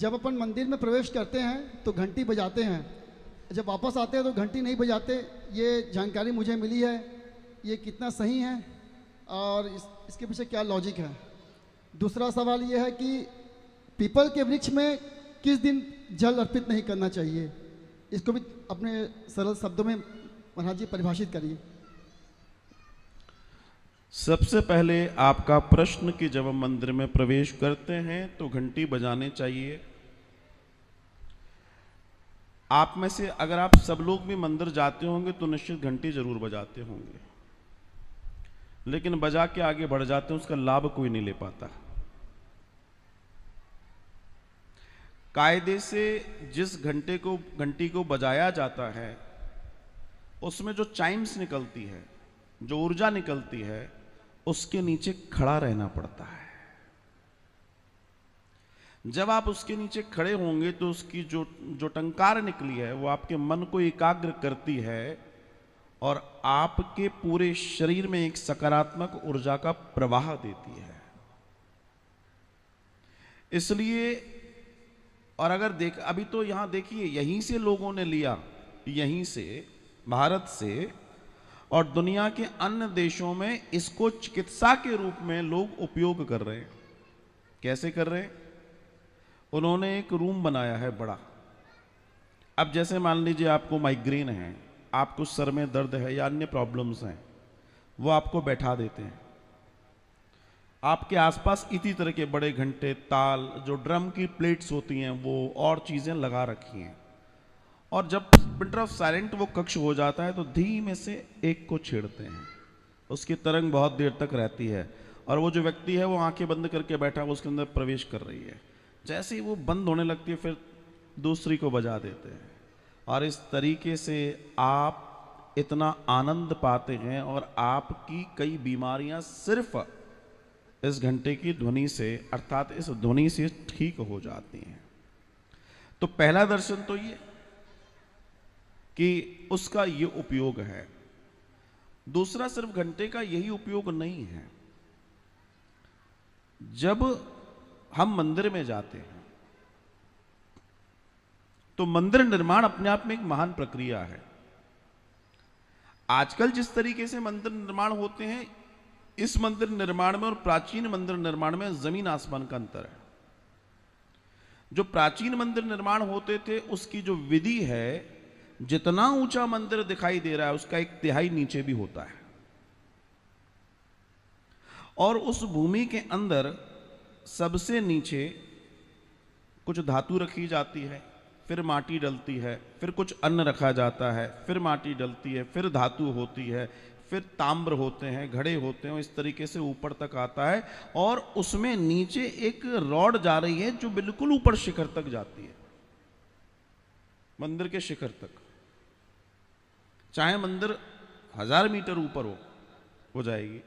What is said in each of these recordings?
जब अपन मंदिर में प्रवेश करते हैं तो घंटी बजाते हैं, जब वापस आते हैं तो घंटी नहीं बजाते। ये जानकारी मुझे मिली है, ये कितना सही है और इसके पीछे क्या लॉजिक है? दूसरा सवाल ये है कि पीपल के वृक्ष में किस दिन जल अर्पित नहीं करना चाहिए, इसको भी अपने सरल शब्दों में महाराज जी परिभाषित करिए। सबसे पहले आपका प्रश्न कि जब हम मंदिर में प्रवेश करते हैं तो घंटी बजाने चाहिए। आप में से अगर आप सब लोग भी मंदिर जाते होंगे तो निश्चित घंटी जरूर बजाते होंगे, लेकिन बजा के आगे बढ़ जाते हैं, उसका लाभ कोई नहीं ले पाता। कायदे से जिस घंटी को बजाया जाता है उसमें जो चाइम्स निकलती है, जो ऊर्जा निकलती है, उसके नीचे खड़ा रहना पड़ता है। जब आप उसके नीचे खड़े होंगे तो उसकी जो टंकार निकली है वो आपके मन को एकाग्र करती है और आपके पूरे शरीर में एक सकारात्मक ऊर्जा का प्रवाह देती है। इसलिए और अगर अभी तो यहां देखिए, यहीं से लोगों ने लिया, यहीं से भारत से, और दुनिया के अन्य देशों में इसको चिकित्सा के रूप में लोग उपयोग कर रहे हैं। कैसे कर रहे हैं? उन्होंने एक रूम बनाया है बड़ा। अब जैसे मान लीजिए आपको माइग्रेन है, आपको सर में दर्द है या अन्य प्रॉब्लम्स हैं, वो आपको बैठा देते हैं। आपके आसपास इसी तरह के बड़े घंटे, ताल, जो ड्रम की प्लेट्स होती हैं, वो और चीजें लगा रखी हैं। और जब पिन ऑफ साइलेंट वो कक्ष हो जाता है तो धीमे से एक को छेड़ते हैं, उसकी तरंग बहुत देर तक रहती है और वो जो व्यक्ति है वो आंखें बंद करके बैठा है, उसके अंदर प्रवेश कर रही है। जैसे ही वो बंद होने लगती है फिर दूसरी को बजा देते हैं और इस तरीके से आप इतना आनंद पाते हैं और आपकी कई बीमारियां सिर्फ इस घंटे की ध्वनि से, अर्थात इस ध्वनि से ठीक हो जाती हैं। तो पहला दर्शन तो ये कि उसका ये उपयोग है। दूसरा, सिर्फ घंटे का यही उपयोग नहीं है। जब हम मंदिर में जाते हैं तो मंदिर निर्माण अपने आप में एक महान प्रक्रिया है। आजकल जिस तरीके से मंदिर निर्माण होते हैं, इस मंदिर निर्माण में और प्राचीन मंदिर निर्माण में जमीन आसमान का अंतर है। जो प्राचीन मंदिर निर्माण होते थे उसकी जो विधि है, जितना ऊंचा मंदिर दिखाई दे रहा है उसका 1/3 नीचे भी होता है और उस भूमि के अंदर सबसे नीचे कुछ धातु रखी जाती है, फिर माटी डलती है, फिर कुछ अन्न रखा जाता है, फिर माटी डलती है, फिर धातु होती है, फिर ताम्र होते हैं, घड़े होते हैं, इस तरीके से ऊपर तक आता है और उसमें नीचे एक रॉड जा रही है जो बिल्कुल ऊपर शिखर तक जाती है, मंदिर के शिखर तक। चाहे मंदिर 1000 मीटर ऊपर हो जाएगी।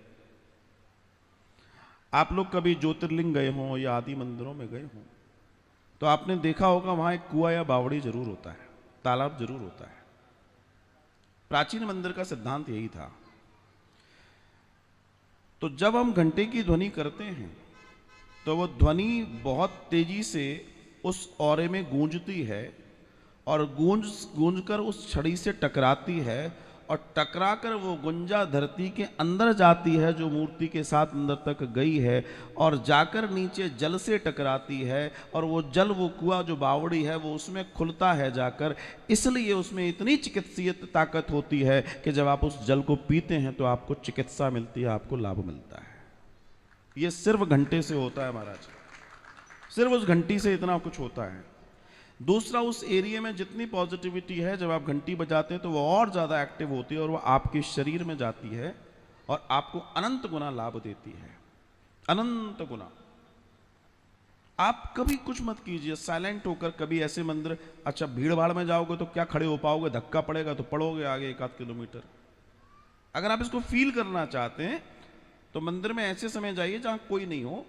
आप लोग कभी ज्योतिर्लिंग गए हों या आदि मंदिरों में गए हों तो आपने देखा होगा वहां एक कुआं या बावड़ी जरूर होता है, तालाब जरूर होता है। प्राचीन मंदिर का सिद्धांत यही था। तो जब हम घंटे की ध्वनि करते हैं तो वह ध्वनि बहुत तेजी से उस औरे में गूंजती है और गूंजकर उस छड़ी से टकराती है और टकराकर वो गुंजा धरती के अंदर जाती है जो मूर्ति के साथ अंदर तक गई है और जाकर नीचे जल से टकराती है और वो जल, वो कुआं जो बावड़ी है वो उसमें खुलता है जाकर। इसलिए उसमें इतनी चिकित्सीय ताकत होती है कि जब आप उस जल को पीते हैं तो आपको चिकित्सा मिलती है, आपको लाभ मिलता है। ये सिर्फ घंटे से होता है महाराज, सिर्फ उस घंटी से इतना कुछ होता है। दूसरा, उस एरिया में जितनी पॉजिटिविटी है जब आप घंटी बजाते हैं तो वो और ज़्यादा एक्टिव होती है और वो आपके शरीर में जाती है और आपको अनंत गुना लाभ देती है, अनंत गुना। आप कभी कुछ मत कीजिए, साइलेंट होकर कभी ऐसे मंदिर, अच्छा भीड़ भाड़ में जाओगे तो क्या खड़े हो पाओगे, धक्का पड़ेगा तो पड़ोगे आगे 1-8 किलोमीटर। अगर आप इसको फील करना चाहते हैं तो मंदिर में ऐसे समय जाइए जहां कोई नहीं हो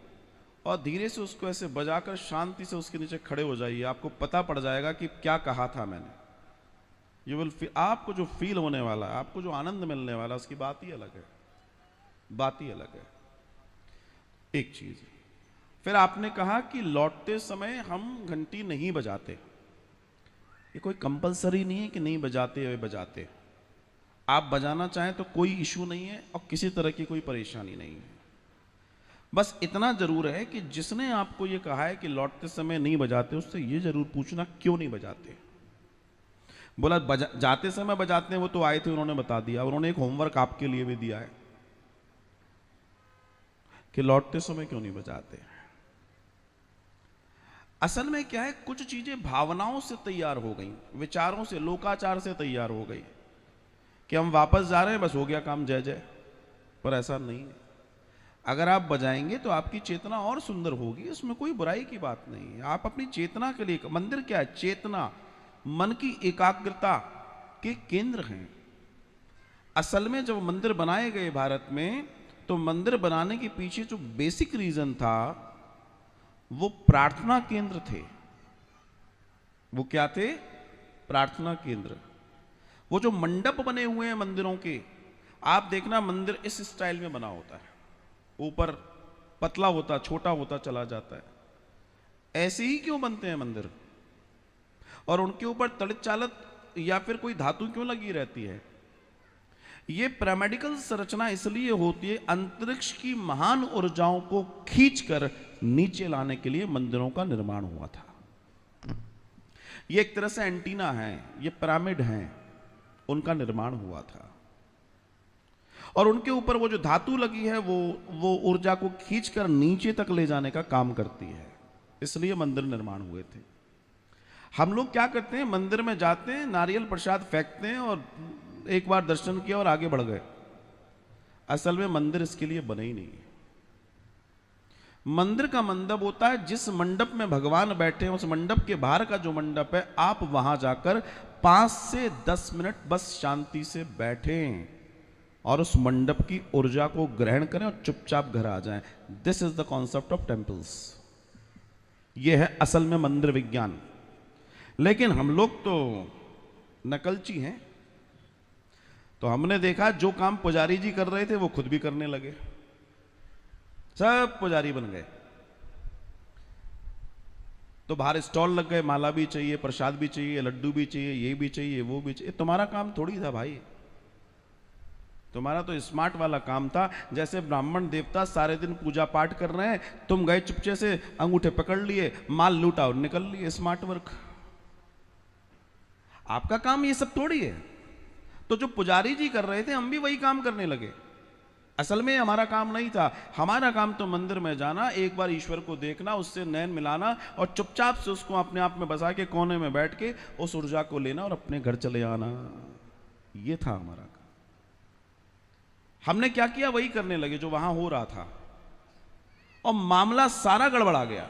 और धीरे से उसको ऐसे बजाकर शांति से उसके नीचे खड़े हो जाइए। आपको पता पड़ जाएगा कि क्या कहा था मैंने। यू विल फील, आपको जो फील होने वाला है, आपको जो आनंद मिलने वाला है, उसकी बात ही अलग है, बात ही अलग है। एक चीज फिर आपने कहा कि लौटते समय हम घंटी नहीं बजाते। ये कोई कंपलसरी नहीं है कि नहीं बजाते या बजाते, आप बजाना चाहें तो कोई इशू नहीं है और किसी तरह की कोई परेशानी नहीं है। बस इतना जरूर है कि जिसने आपको ये कहा है कि लौटते समय नहीं बजाते, उससे ये जरूर पूछना क्यों नहीं बजाते। बोला जाते समय बजाते हैं, वो तो आए थे, उन्होंने बता दिया। उन्होंने एक होमवर्क आपके लिए भी दिया है कि लौटते समय क्यों नहीं बजाते। असल में क्या है, कुछ चीजें भावनाओं से तैयार हो गई, विचारों से, लोकाचार से तैयार हो गई कि हम वापस जा रहे हैं, बस हो गया काम, जय जय। पर ऐसा नहीं है। अगर आप बजाएंगे तो आपकी चेतना और सुंदर होगी, इसमें कोई बुराई की बात नहीं है। आप अपनी चेतना के लिए, मंदिर क्या है, चेतना, मन की एकाग्रता के केंद्र हैं। असल में जब मंदिर बनाए गए भारत में, तो मंदिर बनाने के पीछे जो बेसिक रीजन था वो प्रार्थना केंद्र थे। वो क्या थे? प्रार्थना केंद्र। वो जो मंडप बने हुए हैं मंदिरों के, आप देखना मंदिर इस स्टाइल में बना होता है, ऊपर पतला होता, छोटा होता चला जाता है। ऐसे ही क्यों बनते हैं मंदिर? और उनके ऊपर तड़ित चालत या फिर कोई धातु क्यों लगी रहती है? ये पिरामिडिकल संरचना इसलिए होती है, अंतरिक्ष की महान ऊर्जाओं को खींचकर नीचे लाने के लिए मंदिरों का निर्माण हुआ था। ये एक तरह से एंटीना है, ये पिरामिड हैं, उनका निर्माण हुआ था। और उनके ऊपर वो जो धातु लगी है वो ऊर्जा को खींचकर नीचे तक ले जाने का काम करती है, इसलिए मंदिर निर्माण हुए थे। हम लोग क्या करते हैं, मंदिर में जाते हैं, नारियल प्रसाद फेंकते हैं और एक बार दर्शन किया और आगे बढ़ गए। असल में मंदिर इसके लिए बने ही नहीं है। मंदिर का मंडप होता है, जिस मंडप में भगवान बैठे हैं उस मंडप के बाहर का जो मंडप है, आप वहां जाकर 5 से 10 मिनट बस शांति से बैठें और उस मंडप की ऊर्जा को ग्रहण करें और चुपचाप घर आ जाएं। This is the concept of temples. यह है असल में मंदिर विज्ञान। लेकिन हम लोग तो नकलची हैं, तो हमने देखा जो काम पुजारी जी कर रहे थे वो खुद भी करने लगे, सब पुजारी बन गए। तो बाहर स्टॉल लग गए, माला भी चाहिए, प्रसाद भी चाहिए, लड्डू भी चाहिए, ये भी चाहिए, वो भी चाहिए। तुम्हारा काम थोड़ी था भाई, तुम्हारा तो स्मार्ट वाला काम था। जैसे ब्राह्मण देवता सारे दिन पूजा पाठ कर रहे हैं, तुम गए चुपचे से अंगूठे पकड़ लिए, माल लूटा और निकल लिए। Smart work. आपका काम ये सब थोड़ी है। तो जो पुजारी जी कर रहे थे, हम भी वही काम करने लगे। असल में हमारा काम नहीं था। हमारा काम तो मंदिर में जाना, एक बार ईश्वर को देखना, उससे नयन मिलाना और चुपचाप से उसको अपने आप में बसा के कोने में बैठ के उस ऊर्जा को लेना और अपने घर चले आना। ये था हमारा काम। हमने क्या किया, वही करने लगे जो वहां हो रहा था, और मामला सारा गड़बड़ा गया।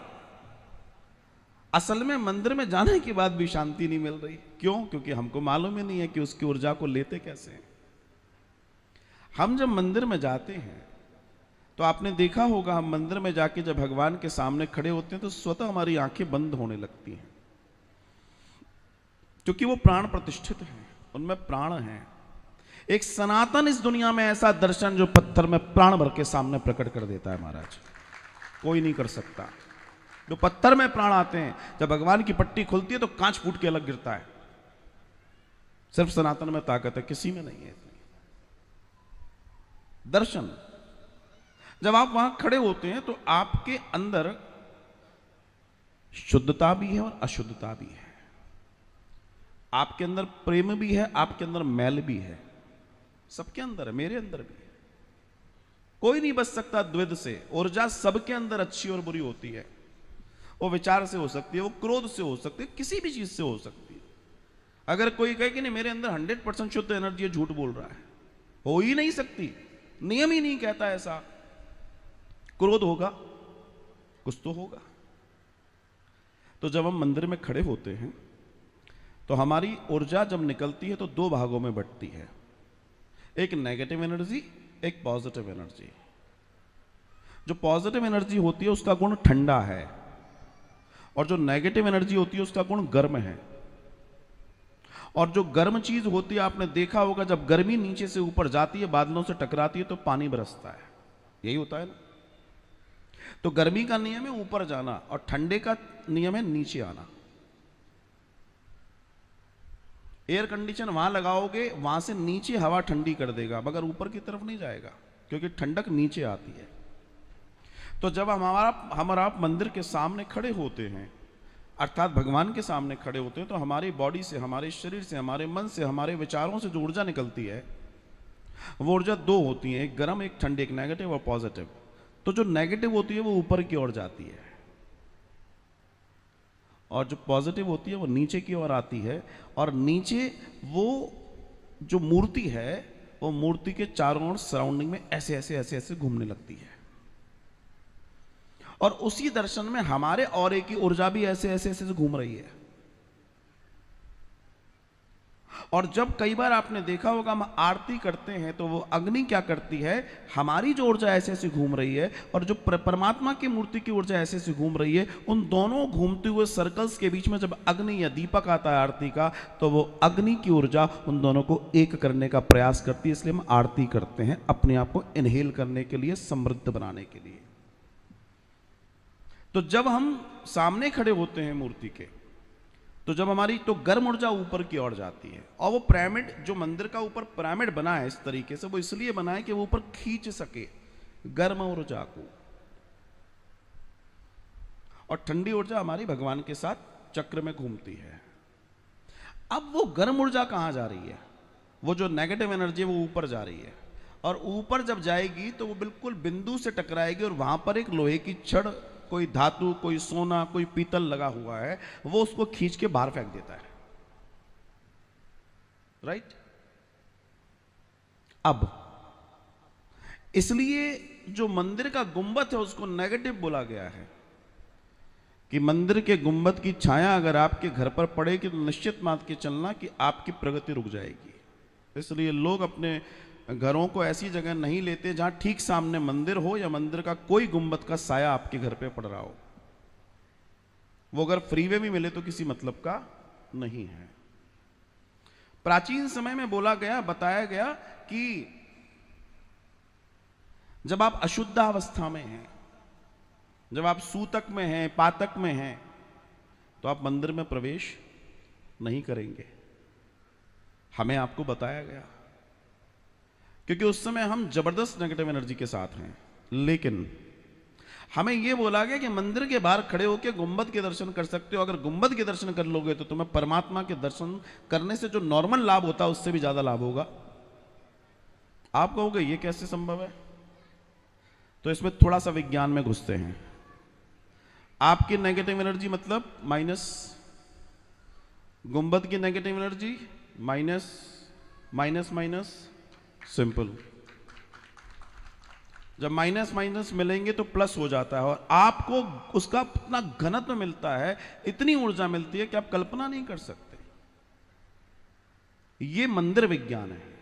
असल में मंदिर में जाने के बाद भी शांति नहीं मिल रही। क्यों? क्योंकि हमको मालूम ही नहीं है कि उसकी ऊर्जा को लेते कैसे हैं। हम जब मंदिर में जाते हैं तो आपने देखा होगा, हम मंदिर में जाके जब भगवान के सामने खड़े होते हैं तो स्वतः हमारी आंखें बंद होने लगती हैं, क्योंकि वो प्राण प्रतिष्ठित हैं, उनमें प्राण हैं। एक सनातन इस दुनिया में ऐसा दर्शन जो पत्थर में प्राण भर के सामने प्रकट कर देता है महाराज, कोई नहीं कर सकता। जो पत्थर में प्राण आते हैं, जब भगवान की पट्टी खुलती है तो कांच फूट के अलग गिरता है। सिर्फ सनातन में ताकत है, किसी में नहीं है इतनी। दर्शन, जब आप वहां खड़े होते हैं तो आपके अंदर शुद्धता भी है और अशुद्धता भी है। आपके अंदर प्रेम भी है, आपके अंदर मैल भी है, सबके अंदर है, मेरे अंदर भी है। कोई नहीं बच सकता द्विध से। ऊर्जा सबके अंदर अच्छी और बुरी होती है। वो विचार से हो सकती है, वो क्रोध से हो सकती है, किसी भी चीज से हो सकती है। अगर कोई कहे कि नहीं मेरे अंदर 100% शुद्ध एनर्जी है, झूठ बोल रहा है। हो ही नहीं सकती, नियम ही नहीं कहता ऐसा। क्रोध होगा, कुछ तो होगा। तो जब हम मंदिर में खड़े होते हैं तो हमारी ऊर्जा जब निकलती है तो 2 भागों में बंटती है, एक नेगेटिव एनर्जी, एक पॉजिटिव एनर्जी। जो पॉजिटिव एनर्जी होती है उसका गुण ठंडा है, और जो नेगेटिव एनर्जी होती है उसका गुण गर्म है। और जो गर्म चीज होती है, आपने देखा होगा, जब गर्मी नीचे से ऊपर जाती है, बादलों से टकराती है तो पानी बरसता है, यही होता है ना। तो गर्मी का नियम है ऊपर जाना और ठंडे का नियम है नीचे आना। एयर कंडीशन वहां लगाओगे, वहां से नीचे हवा ठंडी कर देगा, मगर ऊपर की तरफ नहीं जाएगा, क्योंकि ठंडक नीचे आती है। तो जब हम और आप मंदिर के सामने खड़े होते हैं, अर्थात भगवान के सामने खड़े होते हैं, तो हमारी बॉडी से, हमारे शरीर से, हमारे मन से, हमारे विचारों से जो ऊर्जा निकलती है, वो ऊर्जा दो होती है, एक गर्म एक ठंडी, एक नेगेटिव और पॉजिटिव। तो जो नेगेटिव होती है वो ऊपर की ओर जाती है और जो पॉजिटिव होती है वो नीचे की ओर आती है। और नीचे वो जो मूर्ति है, वो मूर्ति के चारों ओर सराउंडिंग में ऐसे ऐसे ऐसे ऐसे घूमने लगती है। और उसी दर्शन में हमारे ऑरे की ऊर्जा भी ऐसे ऐसे ऐसे घूम रही है। और जब कई बार आपने देखा होगा हम आरती करते हैं तो वो अग्नि क्या करती है, हमारी जो ऊर्जा ऐसे ऐसे घूम रही है और जो परमात्मा की मूर्ति की ऊर्जा ऐसे ऐसे घूम रही है, उन दोनों घूमते हुए सर्कल्स के बीच में जब अग्नि या दीपक आता है आरती का, तो वो अग्नि की ऊर्जा उन दोनों को एक करने का प्रयास करती है। इसलिए हम आरती करते हैं, अपने आप को इनहेल करने के लिए, समृद्ध बनाने के लिए। तो जब हम सामने खड़े होते हैं मूर्ति के, तो जब हमारी तो गर्म ऊर्जा ऊपर की ओर जाती है। और वो पिरामिड, जो मंदिर का ऊपर पिरामिड बना है इस तरीके से, वो इसलिए बना है कि वो ऊपर खींच सके गर्म ऊर्जा को। और ठंडी ऊर्जा हमारी भगवान के साथ चक्र में घूमती है। अब वो गर्म ऊर्जा कहां जा रही है, वो जो नेगेटिव एनर्जी है वो ऊपर जा रही है। और ऊपर जब जाएगी तो वो बिल्कुल बिंदु से टकराएगी और वहां पर एक लोहे की छड़, कोई धातु, कोई सोना, कोई पीतल लगा हुआ है, वो उसको खींच के बाहर फेंक देता है। राइट? अब इसलिए जो मंदिर का गुंबद है उसको नेगेटिव बोला गया है कि मंदिर के गुंबद की छाया अगर आपके घर पर पड़ेगी तो निश्चित मान के चलना कि आपकी प्रगति रुक जाएगी। इसलिए लोग अपने घरों को ऐसी जगह नहीं लेते जहां ठीक सामने मंदिर हो या मंदिर का कोई गुंबद का साया आपके घर पे पड़ रहा हो। वो अगर फ्रीवे भी मिले तो किसी मतलब का नहीं है। प्राचीन समय में बोला गया, बताया गया कि जब आप अशुद्धावस्था में हैं, जब आप सूतक में हैं, पातक में हैं, तो आप मंदिर में प्रवेश नहीं करेंगे। हमें आपको बताया गया, क्योंकि उस समय हम जबरदस्त नेगेटिव एनर्जी के साथ हैं। लेकिन हमें यह बोला गया कि मंदिर के बाहर खड़े होकर गुंबद के दर्शन कर सकते हो। अगर गुंबद के दर्शन कर लोगे तो तुम्हें परमात्मा के दर्शन करने से जो नॉर्मल लाभ होता है उससे भी ज्यादा लाभ होगा। आप कहोगे ये कैसे संभव है? तो इसमें थोड़ा सा विज्ञान में घुसते हैं। आपकी नेगेटिव एनर्जी मतलब माइनस, गुंबद की negative energy minus, minus minus, simple. जब माइनस माइनस मिलेंगे तो प्लस हो जाता है और आपको उसका इतना घनत्व मिलता है, इतनी ऊर्जा मिलती है कि आप कल्पना नहीं कर सकते। ये मंदिर विज्ञान है।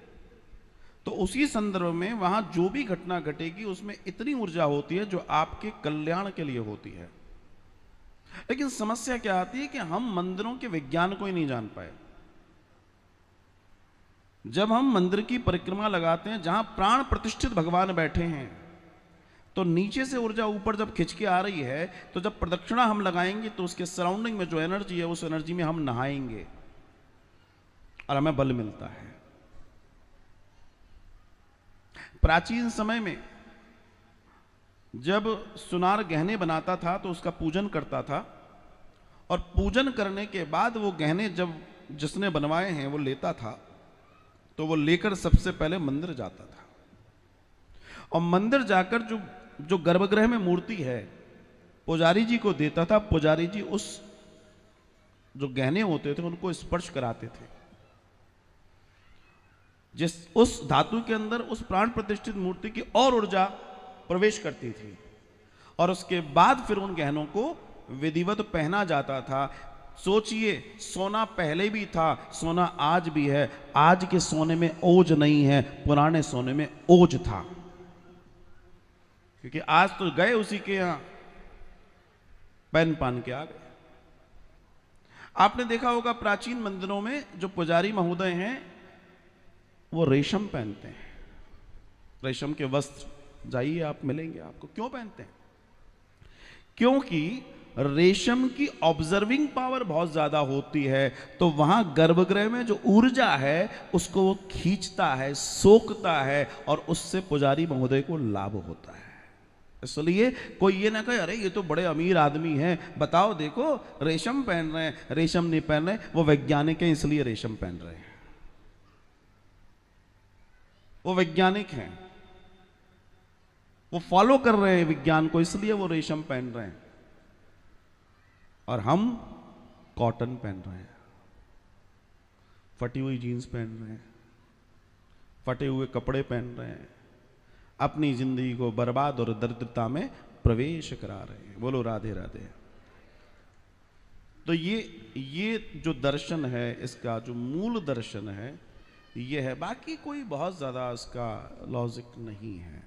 तो उसी संदर्भ में वहां जो भी घटना घटेगी उसमें इतनी ऊर्जा होती है जो आपके कल्याण के लिए होती है। लेकिन समस्या क्या आती है कि हम मंदिरों के विज्ञान को ही नहीं जान पाए। जब हम मंदिर की परिक्रमा लगाते हैं जहां प्राण प्रतिष्ठित भगवान बैठे हैं, तो नीचे से ऊर्जा ऊपर जब खिंच के आ रही है, तो जब प्रदक्षिणा हम लगाएंगे तो उसके सराउंडिंग में जो एनर्जी है उस एनर्जी में हम नहाएंगे और हमें बल मिलता है। प्राचीन समय में जब सुनार गहने बनाता था तो उसका पूजन करता था और पूजन करने के बाद वो गहने जब जिसने बनवाए हैं वो लेता था, तो वो लेकर सबसे पहले मंदिर जाता था और मंदिर जाकर जो गर्भगृह में मूर्ति है पुजारी जी को देता था। पुजारी जी उस जो गहने होते थे उनको स्पर्श कराते थे। जिस उस धातु के अंदर उस प्राण प्रतिष्ठित मूर्ति की और ऊर्जा प्रवेश करती थी और उसके बाद फिर उन गहनों को विधिवत पहना जाता था। सोचिए, सोना पहले भी था, सोना आज भी है। आज के सोने में ओज नहीं है, पुराने सोने में ओज था, क्योंकि आज तो गए उसी के यहां पहन पान के आ गए। आपने देखा होगा प्राचीन मंदिरों में जो पुजारी महोदय हैं वो रेशम पहनते हैं, रेशम के वस्त्र। जाइए आप मिलेंगे आपको। क्यों पहनते हैं? क्योंकि रेशम की ऑब्जर्विंग पावर बहुत ज्यादा होती है, तो वहां गर्भगृह में जो ऊर्जा है उसको वो खींचता है, सोखता है, और उससे पुजारी महोदय को लाभ होता है। इसलिए कोई ये ना कहे अरे ये तो बड़े अमीर आदमी हैं, बताओ देखो रेशम पहन रहे हैं, रेशम नहीं पहन रहे, वो वैज्ञानिक हैं इसलिए रेशम पहन रहे हैं, वो वैज्ञानिक हैं, वो फॉलो कर रहे हैं विज्ञान को, इसलिए वो रेशम पहन रहे हैं। और हम कॉटन पहन रहे हैं, फटी हुई जीन्स पहन रहे हैं, फटे हुए कपड़े पहन रहे हैं, अपनी जिंदगी को बर्बाद और दरिद्रता में प्रवेश करा रहे हैं। बोलो राधे राधे। तो ये जो दर्शन है, इसका जो मूल दर्शन है ये है, बाकी कोई बहुत ज्यादा इसका लॉजिक नहीं है।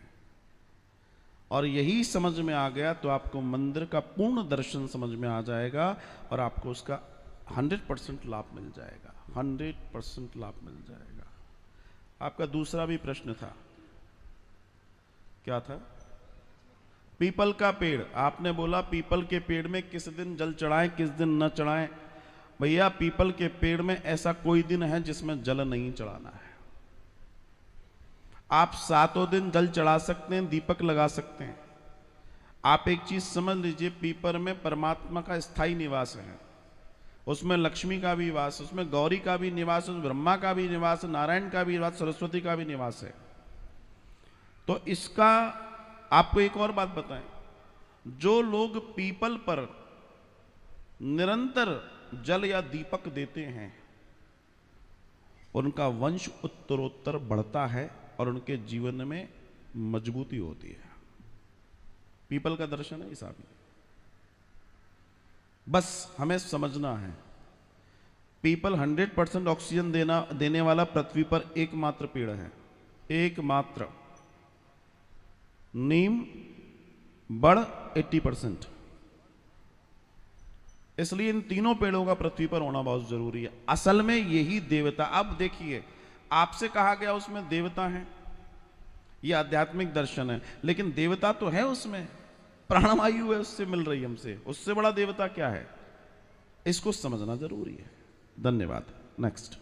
और यही समझ में आ गया तो आपको मंदिर का पूर्ण दर्शन समझ में आ जाएगा और आपको उसका 100% लाभ मिल जाएगा, 100% लाभ मिल जाएगा। आपका दूसरा भी प्रश्न था, क्या था? पीपल का पेड़। आपने बोला पीपल के पेड़ में किस दिन जल चढ़ाएं, किस दिन न चढ़ाएं। भैया पीपल के पेड़ में ऐसा कोई दिन है जिसमें जल नहीं चढ़ाना है। आप 7 दिन जल चढ़ा सकते हैं, दीपक लगा सकते हैं। आप एक चीज समझ लीजिए, पीपल में परमात्मा का स्थायी निवास है, उसमें लक्ष्मी का भी वास, उसमें गौरी का भी निवास, उसमें ब्रह्मा का भी निवास, नारायण का भी निवास, सरस्वती का भी निवास है। तो इसका आपको एक और बात बताएं, जो लोग पीपल पर निरंतर जल या दीपक देते हैं उनका वंश उत्तरोत्तर बढ़ता है और उनके जीवन में मजबूती होती है। पीपल का दर्शन है हिसाब। बस हमें समझना है, पीपल 100% ऑक्सीजन देने वाला पृथ्वी पर एकमात्र पेड़ है, एकमात्र। नीम, बड़ 80%। इसलिए इन तीनों पेड़ों का पृथ्वी पर होना बहुत जरूरी है। असल में यही देवता, अब देखिए आपसे कहा गया उसमें देवता है, यह आध्यात्मिक दर्शन है, लेकिन देवता तो है उसमें, प्राणवायु है उससे मिल रही हमसे, उससे बड़ा देवता क्या है, इसको समझना जरूरी है। धन्यवाद। नेक्स्ट।